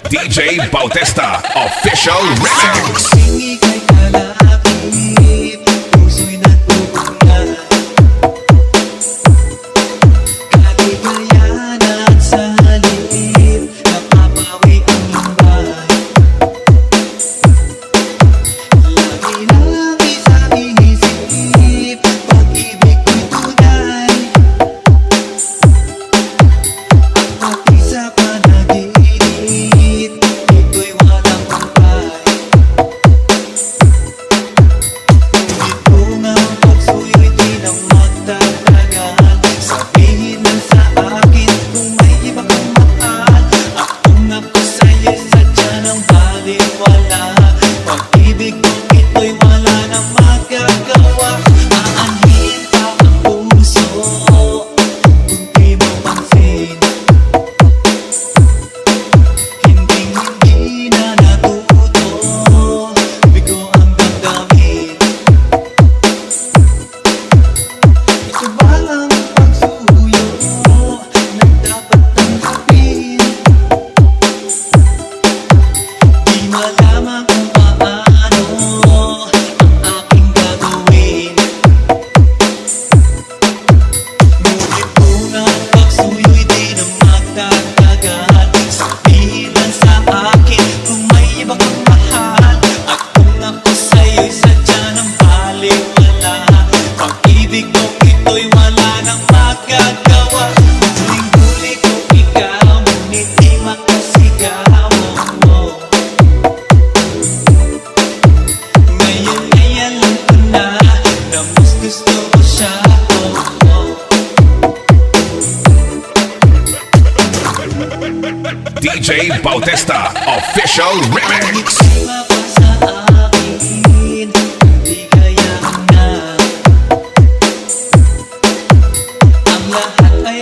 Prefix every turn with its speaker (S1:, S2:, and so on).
S1: DJ Bautista Official Remix.
S2: Hingi kay kalapit, puso'y natutunan. Kaligayahan at sa halip, napapawi ang lumbay. Lagi-lagi sa inisip, pag-ibig ko'y tunay. At pati sa panaginip, ito'y walang kumpay. Ngunit kung ang pagsuyo'y di na magtatagal, sabihin lang sa akin kung may iba kang mahal. At kung ako sa'yo'y sadya ng baliwala, pag-ibig ko ito'y wala nang magagawa. Aanhin pa ang puso kung di mo pansin. Hindi na natuto, bigo ang damdamin. Ito ba ang pagsuyo na dapat tanggapin? Di malaman kung paano ang aking gagawin. Ngunit kung ang pagsuyo'y di na magtatagal, sabihin lang sa akin kung may iba kang mahal. At kung ako sa'yo'y sadya ng baliwala, pag-ibig ko ito'y wala nang magagawa. Huling-huli ko ikaw, ngunit di makasigaw mo. Ngayon ay alam ko na mas gusto ko siya.
S1: DJ Bautista Official Remix.
S2: Iba pa sa akin, di kaya na. Ang lahat ay